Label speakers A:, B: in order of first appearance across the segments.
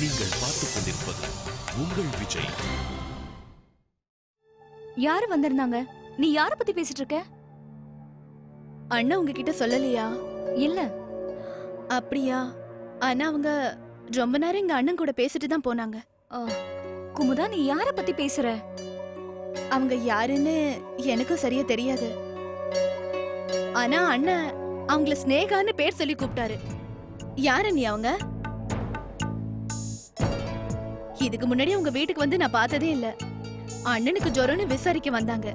A: நீங்கள் பார்த்துக் கொண்டிருப்பது உங்கள் விஜய்.
B: யாரு வந்திருந்தாங்க? நீ யார பத்தி பேசிட்டு இருக்க?
C: அண்ணா உங்ககிட்ட சொல்லலையா?
B: இல்ல.
C: அப்படியா? ஆனா அவங்க ரொம்ப நேரம் எங்க அண்ணன் கூட பேசிட்டு தான் போனாங்க.
B: குமுதா, நீ யார பத்தி பேசுற?
C: அவங்க யாருன்னு எனக்கும் சரியா தெரியாது. ஆனா அண்ணன் அவங்கள ஸ்னேகான்னு பேர் சொல்லி கூப்பிட்டாரு. யாரு நீ அவங்க? இதுக்கு முன்னாடி உங்க வீட்டுக்கு வந்து நான் பார்த்ததே இல்ல. அண்ணனுக்கு ஜொரம்னு விசாரிக்க வந்தாங்க.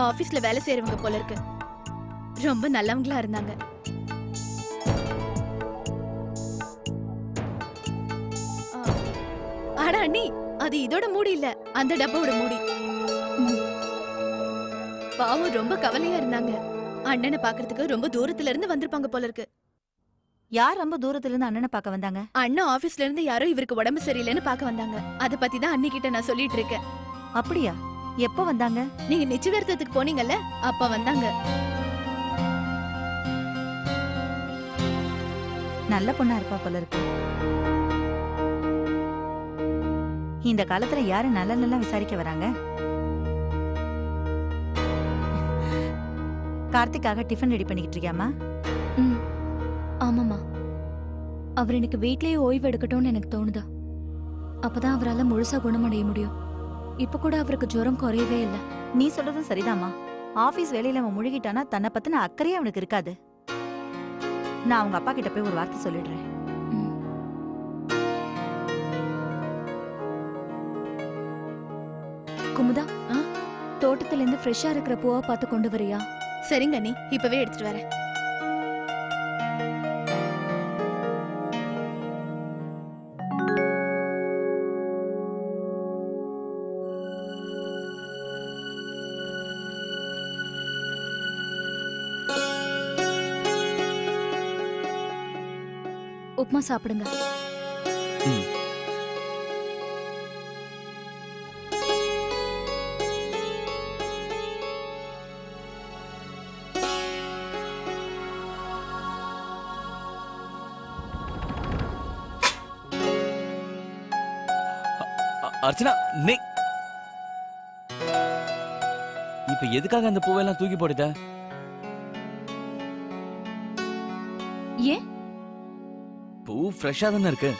C: ஆபீஸ்ல வேலை செய்யறவங்க போல இருக்கு. ரொம்ப நல்லவங்களா இருந்தாங்க. ஆனா அண்ணி, அது இதோட மூடி இல்ல, அந்த டப்பாவோட மூடி. பாவம் ரொம்ப கவலையா இருந்தாங்க. அண்ணனை பாக்குறதுக்கு ரொம்ப தூரத்துல இருந்து வந்திருப்பாங்க போல இருக்கு.
B: யார் ரொம்ப தூரத்துல இருந்து அண்ணனை பார்க்க வந்தாங்க?
C: அண்ணன் ஆபீஸ்ல இருந்து யாரோ இவருக்கு உடம்பு சரியில்லைன்னு பார்க்க வந்தாங்க. அத பத்தி தான் அண்ணி கிட்ட நான் சொல்லிட்டு இருக்கேன்.
B: அப்படியா? எப்ப வந்தாங்க?
C: நீங்க நிச்சயதார்த்தத்துக்கு போனீங்கல்ல, அப்ப வந்தாங்க.
B: நல்ல பொண்ணா இருப்பா போல இருக்கு. இந்த காலத்துல யாரு நல்ல விசாரிக்க வராங்க? கார்த்திக்காக டிஃபன் ரெடி பண்ணிக்கிட்டு இருக்கியாமா? ஆமாமா. அவர் எனக்கு வீட்லயே ஓய்வு எடுக்கட்டும்னு எனக்கு தோணுதா. அப்பதான் அவரால் முழுசா குணமடைய முடியும். இப்ப கூட அவருக்கு ஜுரம் குறையவே இல்லை. நீ சொல்றதும் சரிதாம்மா. ஆபீஸ் வேலையில அவன் முழுகிட்டானா தன்னை பத்தின அக்கறையே அவனுக்கு இருக்காது. நான் அவங்க அப்பா கிட்ட போய் ஒரு வார்த்தை சொல்லிடுறேன். குமுதா, தோட்டத்துல இருந்து ஃப்ரெஷ்ஷா இருக்கிற பூவா பார்த்து கொண்டு வரியா?
C: சரிங்க அண்ணி, இப்பவே எடுத்துட்டு வரேன்.
B: உப்மா சாப்பிடுங்க.
D: அர்ச்சனா, நீ இப்ப எதுக்காக அந்த பூவெல்லாம் தூக்கி போட்டுட்ட?
B: ஏன்?
D: பூ ஃப்ரெஷ்ஷா தானே இருக்கு.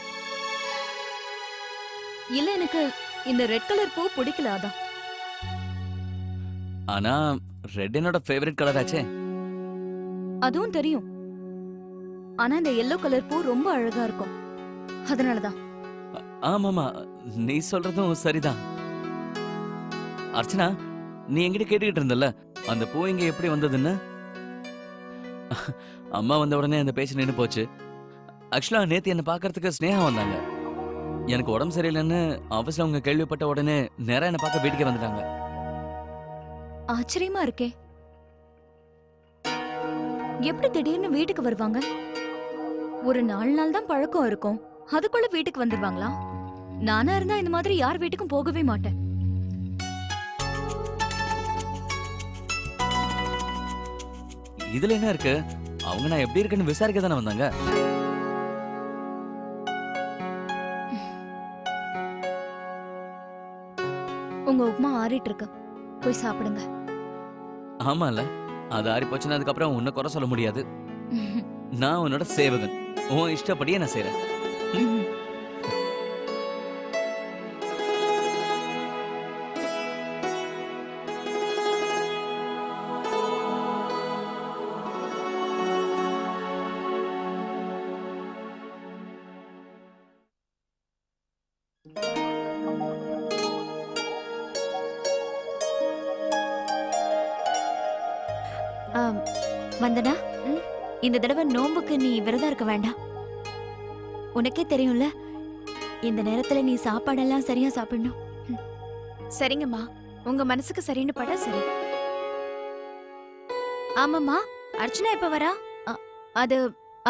B: இல்ல, எனக்கு இந்த ரெட் கலர் பூ பிடிக்கல, அதான்.
D: ஆனா ரெட் என்னோட ஃபேவரட் கலர் ஆச்சே.
B: அதுவும் தெரியும். ஆனா இந்த எல்லோ கலர் பூ ரொம்ப அழகா இருக்கும், அதனாலதான்.
D: ஆமாமா, நீ சொல்றதும் சரிதான். அர்ச்சனா, நீ என்கிட்ட கேட்டுக்கிட்டு இருந்தல அந்த பூ இங்க எப்படி வந்ததுன்னு. அம்மா வந்த உடனே அந்த பேச்சு நின்னு போச்சு. ஆக்சுவலா நேத்து என்ன பாக்குறதுக்கு ஸ்னேகா வந்தாங்க. எனக்கு உடம்பு சரியில்லைன்னு ஆபீஸ்ல அவங்க கேள்விப்பட்ட உடனே நேரா என்ன பார்க்க வீட்டுக்கு வந்துட்டாங்க.
B: ஆச்சரியமா இருக்கே, எப்படி திடீர்னு வீட்டுக்கு வருவாங்க? ஒரு 4 நாள் தான் பழக்கம் இருக்கும், அதுக்குள்ள வீட்டுக்கு வந்துருவாங்களா? நானா இருந்தா இந்த மாதிரி யார் வீட்டுக்கும் போகவே மாட்டேன்.
D: இதுல என்ன இருக்கு? அவங்க நான் எப்படி இருக்குன்னு விசாரிக்க தானே வந்தாங்க.
B: உங்க உப்மா ஆறிட்டு இருக்கு, போய் சாப்பிடுங்க.
D: ஆமால, அது ஆறி போச்சுன்னா அதுக்கப்புறம் உன்னை குறை சொல்ல முடியாது. நான் உன்னோட சேவகன், உன் இஷ்டப்படியே நான் செய்றேன்.
B: வந்தனா, இந்த தடவை நோம்புக்கு நீ விரதம் இருக்க வேண்டாம். உனக்கே தெரியும்ல, இந்த நேரத்துல நீ சாப்பாடெல்லாம் சரியா சாப்பிடணும்.
C: சரிங்கம்மா, உங்க மனசுக்கு சரின்னு பட சரி.
B: ஆமாம்மா, அர்ச்சனா எப்ப வரா? அது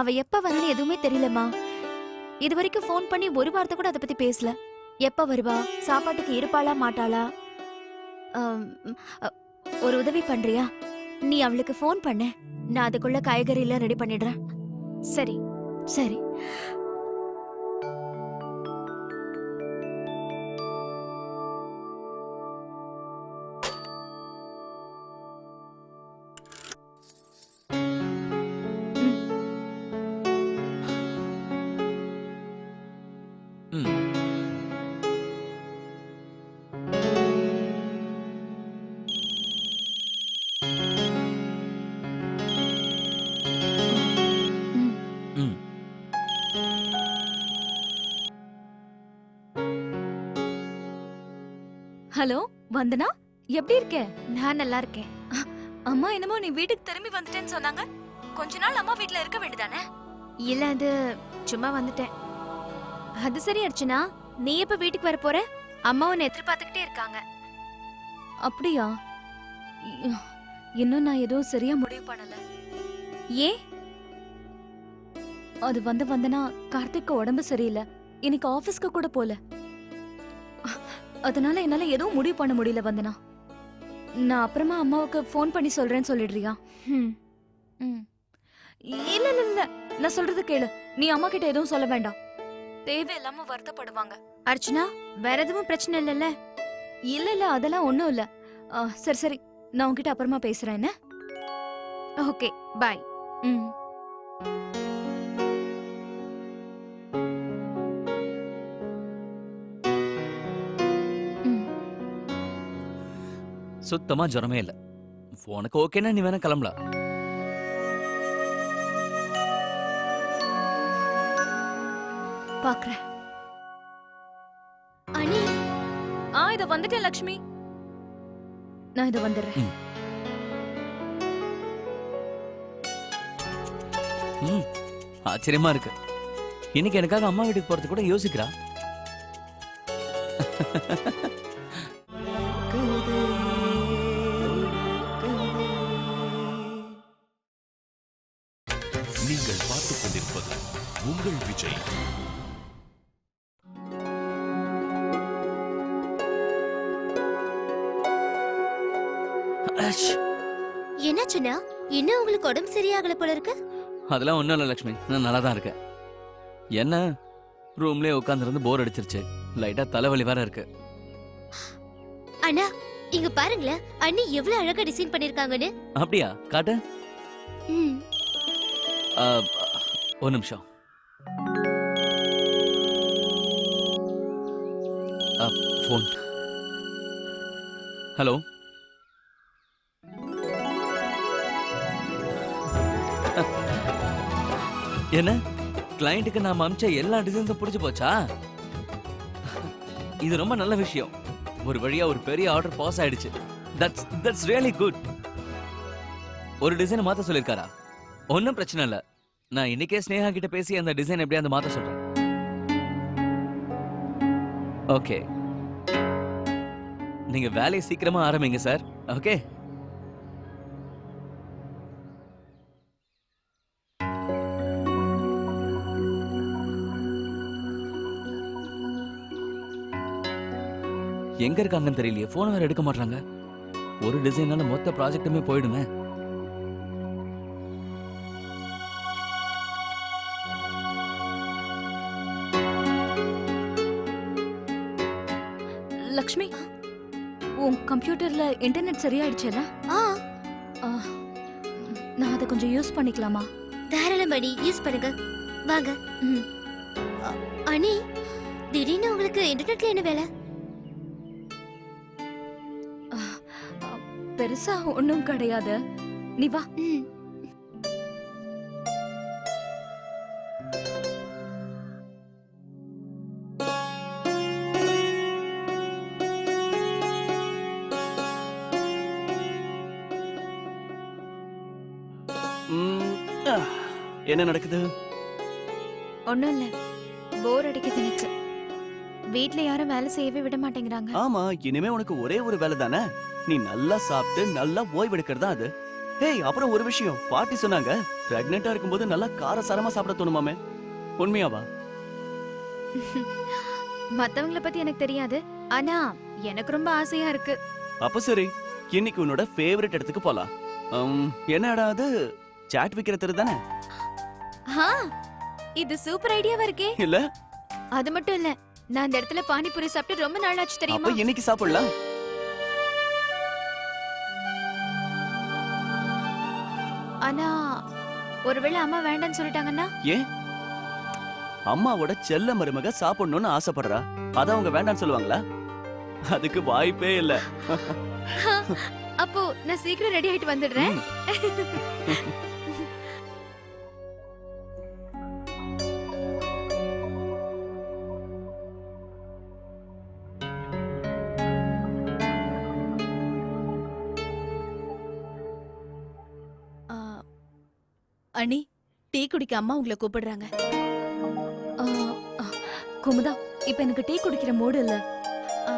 B: அவ எப்ப வரன்னு எதுவுமே தெரியலம்மா. இது வரைக்கும் ஃபோன் பண்ணி ஒரு வார்த்தை கூட அதை பத்தி பேசல. எப்ப வருவா, சாப்பாட்டுக்கு இருப்பாளா மாட்டாளா? ஒரு உதவி பண்றியா? நீ அவளுக்கு ஃபோன் பண்ண, நான் அதுக்குள்ள காய்கறி எல்லாம் ரெடி பண்ணிடுறேன்.
C: சரி
B: சரி. ஹலோ வந்தனா, எப்படி இருக்க?
E: நான் நல்லா இருக்கேன்.
B: அம்மா என்னமோ நீ வீட்டுக்கு திரும்பி வந்துட்டேன்னு சொன்னாங்க. கொஞ்ச நாள் அம்மா வீட்ல இருக்க வேண்டியதானே?
E: இல்ல அது சும்மா வந்துட்டேன். அது சரி அர்ச்சனா, நீ எப்ப வீட்டுக்கு வர போற? அம்மா உன்னை எதிர்பார்த்துக்கிட்டே இருக்காங்க.
B: அப்படியா? இ- இன்னும் நான் எதுவும் சரியா முடிவு பண்ணல.
E: ஏன்?
B: அது வந்தனா கார்த்திக்கு உடம்பு சரியில்லை. இன்னைக்கு ஆபீஸ்க்கு கூட போல. அதனால என்னால எதுவும் முடிவு பண்ண முடியல வந்தனா. நான் அப்புறமா அம்மாவுக்கு ஃபோன் பண்ணி சொல்றேன்னு சொல்லிடுறியா?
E: ஹம்.
B: ம். இல்ல இல்ல இல்ல, நான் சொல்றது கேளு. நீ அம்மா கிட்ட எதுவும் சொல்ல வேண்டாம். தேவையில்லாம வருத்தப்படுவாங்க.
E: அர்ச்சனா, வேற எதுவும் பிரச்சனை இல்லைல்ல?
B: இல்ல இல்ல, அதெல்லாம் ஒண்ணும் இல்ல. சரி சரி, நான் உன்கிட்ட அப்புறமா பேசுறேன் என்ன?
E: Okay, bye.
B: ம். ம்.
D: சுத்தமா ஜுரமே இல்ல. உனக்கு ஓகேன்னா நீ வேணா கிளம்பலாம்.
B: பாக்குறேன்.
E: அனி,
B: இத வந்துட்டேன் லக்ஷ்மி. நான் இத வந்துடுறேன்.
D: ம், ஆச்சரியமா இருக்கு. இன்னைக்கு எனக்காக அம்மா வீட்டுக்கு போறது கூட யோசிக்கிறா.
A: நீங்கள் பார்த்துக் கொண்டிருப்பது உங்கள் விஜய்.
D: அஷ்,
E: என்னாச்சுன்னா? இன்னும் உங்களுக்கு உடம்பு சரியாகல போல இருக்கு.
D: அதெல்லாம் ஒண்ணும் இல்ல லட்சுமி, நான் நல்லா தான் இருக்கேன். என்ன ரூம்லயே உட்கார்ந்திருந்து போர் அடிச்சிருச்சு. லைட்டா தலைவலி வேற இருக்கு.
E: அண்ணா, இங்க பாருங்களேன், அண்ணி எவ்வளவு அழகா டிசைன் பண்ணிருக்காங்கன்னு.
D: அப்படியா? காட்டு.
E: ம்.
D: ஆ, ஒரு நிமிஷம். ஃபோன். ஹலோ. என்ன கிளையண்ட்டுக்கு நாம அமிச்ச எல்லா டிசைன்ஸும் பிடிச்சு போச்சா? இது ரொம்ப நல்ல விஷயம். ஒரு வழியா ஒரு பெரிய ஆர்டர் பாஸ் ஆயிடுச்சு. That's really good. ஒரு டிசைன் மாத்த சொல்லிருக்காரா? ஒன்னும் பிரச்சனை இல்ல. நான் இன்னைக்கே ஸ்னேகா கிட்ட பேசி அந்த டிசைன் எப்படியா அந்த மாத்த சொல்றேன். ஓகே, நீங்க வேலையை சீக்கிரமா ஆரம்பிங்க சார். ஓகே. எங்க இருக்காங்கன்னு தெரியலையே. போன் வேற எடுக்க மாட்டாங்க. ஒரு டிசைனால மொத்த ப்ராஜெக்ட்டுமே போயிடுமே.
B: லக்ஷ்மி, உன் கம்ப்யூட்டர்ல இன்டர்நெட் சரியாயிடுச்சுல?
E: ஆ,
B: நான் அதை கொஞ்சம் யூஸ் பண்ணிக்கலாமா?
E: தாராளமாடி யூஸ் பண்ணுங்க. வாங்க.
B: ம்.
E: அனி, திடீர்னு உங்களுக்கு இன்டர்நெட்ல என்ன வேலை?
B: பெருசா ஒண்ணும் கிடையாது. நீ வா.
E: ம்.
F: என்ன நடக்குது?
E: ஒண்ணும் இல்ல, போர் அடிக்குது எனக்கு. வீட்ல யாரும் வேலை செய்யவே விட மாட்டேங்கிறாங்க.
F: ஆமா, இனிமே உனக்கு ஒரே ஒரு வேலை தானே. நீ நல்லா சாப்பிட்டு நல்லா ஓய்வு எடுக்கிறது தான் அது. ஹேய், அப்புறம் ஒரு விஷயம் பாட்டி சொன்னாங்க, பிரெக்னெண்டா இருக்கும்போது நல்லா காரசாரமா சாப்பிட தோணுமாமே. உண்மையாவா?
E: மத்தவங்கள பத்தி எனக்கு தெரியாது, ஆனா எனக்கு ரொம்ப ஆசையா இருக்கு.
F: அப்ப சரி, இன்னைக்கு உன்னோட ஃபேவரட் இடத்துக்கு போலாம். என்னடா அது? சாட் விக்கிற தெரு தானே?
E: ஆ, இது சூப்பர் ஐடியாவா இருக்கே.
F: இல்ல,
E: அது மட்டும் இல்ல, நான் இந்த இடத்துல பானிபூரி சாப்பிட்டு ரொம்ப நாள் ஆச்சு
F: அப்ப
E: தெரியுமா?
F: இன்னைக்கு சாப்பிடலாம்.
E: ஆனா ஒருவேளை அம்மா வேண்டாம்னு சொல்லிட்டாங்கன்னா?
F: ஏன்? அம்மாவோட செல்ல மருமக சாப்பிடணும்னு ஆசைப்படுறா, அத அவங்க வேண்டாம்னு சொல்லுவாங்களா? அதுக்கு வாய்ப்பே இல்ல.
E: அப்போ நான் சீக்கிரம் ரெடி ஆயிட்டு வந்துடுறேன்.
C: அண்ணி டீ குடிக்க அம்மா உங்களை கூப்பிடுறாங்க.
B: ஆ, ஆ, குமுதா இப்ப எனக்கு டீ குடிக்கிற மூடு இல்ல.
C: ஆ,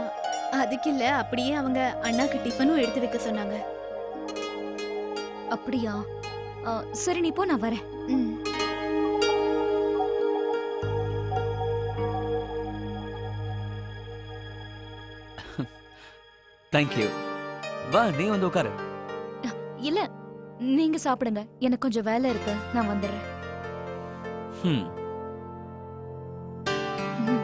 C: அதுக்கு இல்ல, அப்படியே அவங்க அண்ணாக்கு டிஃபனும் எடுத்து வைக்க சொன்னாங்க.
B: அப்படியா? சரி நீ போ, நான் வரேன்.
C: ம்.
D: தேங்க்யூ. வா நீ வந்து உட்காரு.
B: இல்ல நீங்க சாப்பிடுங்க, எனக்கு கொஞ்சம் வேலை இருக்கு, நான் வந்துடுறேன்.
D: ம்.
B: ம்.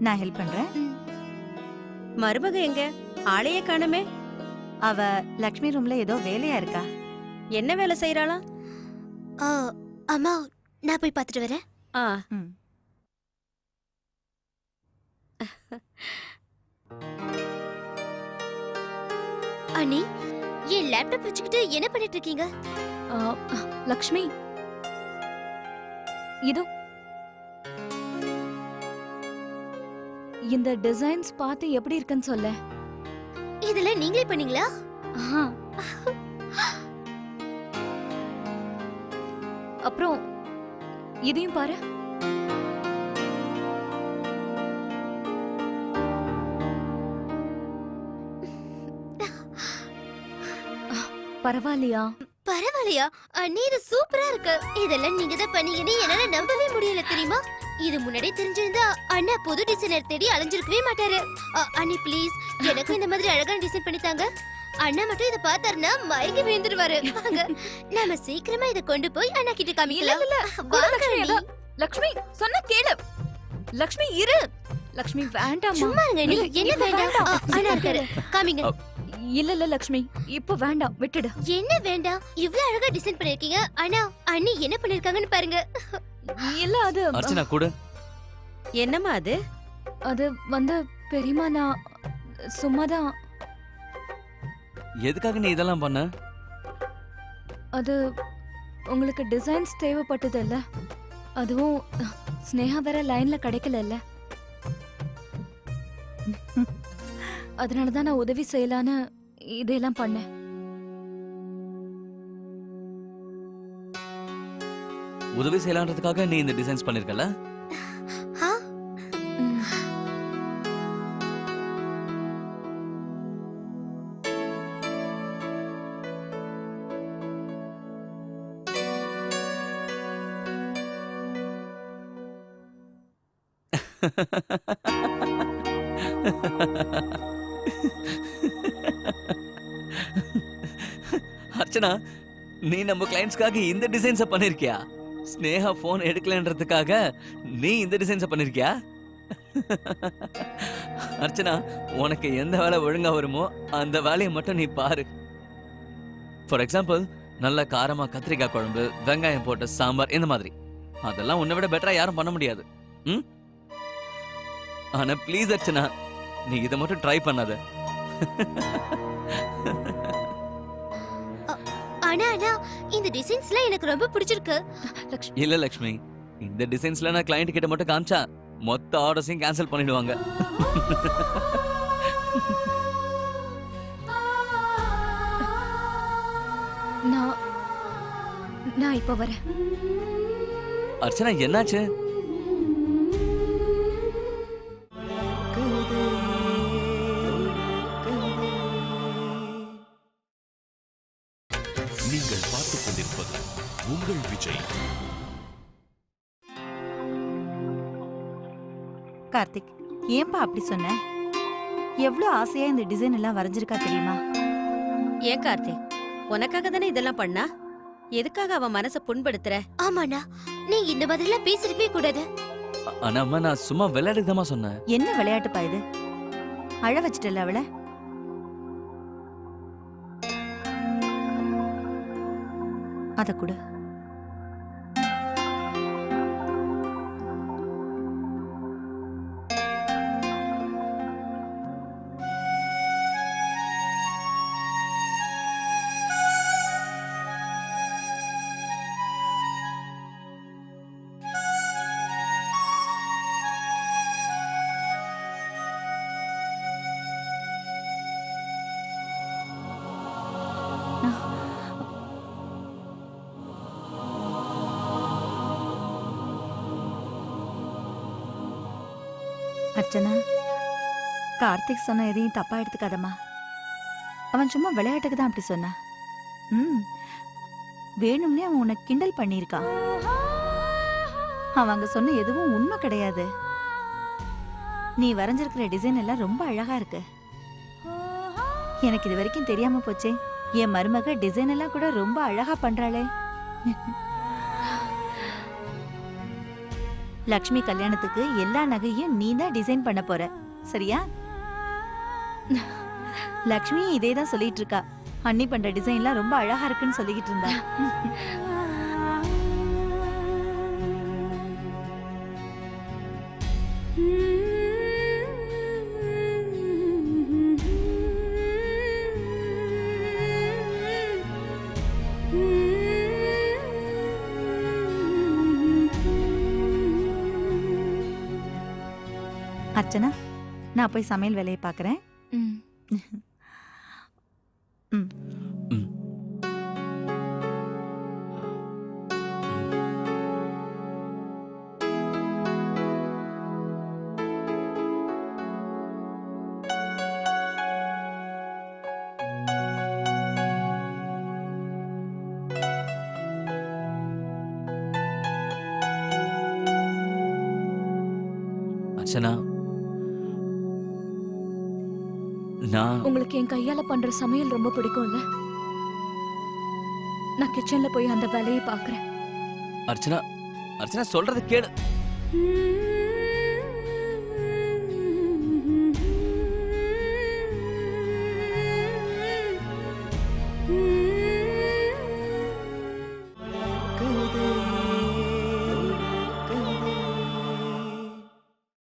G: நான் ஹெல்ப் பண்றேன்.
C: ம்.
G: மருமக எங்க? ஆளையே காணுமே. அவ லக்ஷ்மி ரூம்ல ஏதோ வேலையா இருக்கா. என்ன வேலை செய்யறாளா?
E: அம்மா நான் போய் பார்த்துட்டு வரேன்.
G: ஆ.
E: அண்ணி என் லேப்டாப் வச்சுக்கிட்டு என்ன பண்ணிட்டு இருக்கீங்க?
B: ஆ, லக்ஷ்மி இது இந்த டிசைன்ஸ் பார்த்து எப்படி இருக்குன்னு சொல்ல.
E: இதெல்லாம் நீங்களே பண்ணீங்களா?
B: ஆஹா. அப்புறம் இதையும் பாரு. பரவாயில்லையா?
E: பரவாயில்லையா அண்ணி, இது சூப்பரா இருக்கு. இதெல்லாம் நீங்க தான் பண்ணீங்கன்னு என்னால நம்பவே முடியல தெரியுமா? இது முன்னாடியே தெரிஞ்சிருந்தா அண்ணா புது டிசைனர் தேடி அலைஞ்சிருக்கவே மாட்டாரு. அண்ணி ப்ளீஸ் எனக்கு இந்த மாதிரி அழகான டிசைன் பண்ணி தாங்க. அண்ணா மட்டும் இத பார்த்தாருன்னா மயங்கி விழுந்துருவாரு. வாங்க நாம சீக்கிரமா இத கொண்டு போய் அண்ணா கிட்ட காமிக்கலாம். வாங்க அண்ணி.
B: லக்ஷ்மி சொன்ன கேளு. லக்ஷ்மி இரு. லக்ஷ்மி வேண்டாமா?
E: சும்மா இருங்க நீ. என்ன வேண்டாம்? அண்ணா இருக்காரு, காமிங்க.
B: இல்ல இல்ல லக்ஷ்மி இப்போ வேண்டாம், விட்டுடு.
E: என்ன வேண்டாம்? இவ்ளோ அழகா டிசைன் பண்ணிருக்கீங்க. அண்ணா அண்ணி என்ன பண்ணிருக்காங்கன்னு பாருங்க.
B: இல்ல அது
D: அர்ச்சனா கூட.
G: என்னம்மா அது?
B: அது வந்து பெரியமா நான் சும்மாதான்.
D: எதுக்காக நீ இதெல்லாம் பண்ண?
B: அது உங்களுக்கு டிசைன்ஸ் தேவைப்பட்டது இல்ல, அதுவும் ஸ்னேகா வேற லைன்ல கிடைக்கல இல்ல, அதனாலதான் நான் உதவி செய்யலான்னு இதெல்லாம் பண்ணேன்.
D: உதவி செய்யலான்றதுக்காக நீ இந்த டிசைன்ஸ் பண்ணிருக்கல?
B: ம்.
D: அர்ச்சனா, நீ நம்ம கிளையண்ட்ஸ்க்காக இந்த டிசைன்ஸ பண்ணிருக்கியா? ஸ்னேகா போன் எடுக்கலன்றதுக்காக நீ இந்த டிசைன்ஸ பண்ணிருக்கியா? அர்ச்சனா, உனக்கு எந்த வேலை ஒழுங்கா வருமோ அந்த வேலையை மட்டும் நீ பாரு. ஃபார் எக்ஸாம்பிள், நல்ல காரமா கத்திரிக்காய் குழம்பு, வெங்காயம் போட்ட சாம்பார், இந்த மாதிரி. அதெல்லாம் உன்னை விட பெட்டரா யாரும் பண்ண முடியாது. ம்? ஆனா ப்ளீஸ் அர்ச்சனா, நீ இதை மட்டும் ட்ரை பண்ணாத.
E: ஆனா அண்ணா இந்த டிசைன்ஸ்லாம் எனக்கு ரொம்ப பிடிச்சிருக்கு.
D: இல்ல லக்ஷ்மி, இந்த டிசைன்ஸ்ல நான் கிளையண்ட் கிட்ட மட்டும் காமிச்சா மொத்த ஆர்டர்ஸையும் கேன்சல் பண்ணிடுவாங்க.
B: நான் நான் இப்ப வரேன்.
D: அர்ச்சனா என்னாச்சு?
A: நீங்கள் பார்த்துக் கொண்டிருப்பது உங்கள் விஜய்.
G: கார்த்திக், ஏன்பா அப்படி சொன்ன? எவ்வளவு ஆசையா இந்த டிசைன் எல்லாம் வரைஞ்சிருக்கா தெரியுமா?
H: ஏன் கார்த்திக், உனக்காக தானே இதெல்லாம் பண்ணா? எதுக்காக அவன் மனச புண்படுத்துற?
E: ஆமாண்ணா, நீங்க இந்த மாதிரி எல்லாம் பேசிருக்கவே கூடாது.
D: ஆனா அம்மா, நான் சும்மா விளையாடுதமா சொன்னேன்.
G: என்ன விளையாட்டுப்பா இது? அழ வச்சிட்டல அவளை. அத கொடு.
B: அர்ச்சனா, கார்த்திக் சொன்ன எதையும் தப்பா எடுத்துக்காதம்மா. அவன் சும்மா விளையாட்டுக்கு தான் அப்படி சொன்னான். வேணும்னே அவன் உன்னை கிண்டல் பண்ணியிருக்கான். அவன் அங்க சொன்ன எதுவும் உண்மை கிடையாது. நீ வரைஞ்சிருக்கிற டிசைன் எல்லாம் ரொம்ப அழகா இருக்கு. எனக்கு இது வரைக்கும் தெரியாம போச்சே, என் மருமக டிசைன் எல்லாம் கூட ரொம்ப அழகா பண்றாளே. லக்ஷ்மி கல்யாணத்துக்கு எல்லா நகையும் நீ தான் டிசைன் பண்ண போற, சரியா? லக்ஷ்மி இதே தான் சொல்லிட்டு இருக்கா. அண்ணி பண்ற டிசைன்லாம் ரொம்ப அழகா இருக்குன்னு சொல்லிக்கிட்டு இருந்தா. அர்ச்சனா, நான் போய் சமையல் வேலையை பார்க்கறேன்.
D: அர்ச்சனா, நான்
B: உங்களுக்கு என் கையால பண்ற சமையல் ரொம்ப பிடிக்கும்ல? நான் கிச்சன்ல போய் அந்த வேலையை பார்க்கறேன்.
D: அர்ச்சனா, அர்ச்சனா சொல்றத கேளு.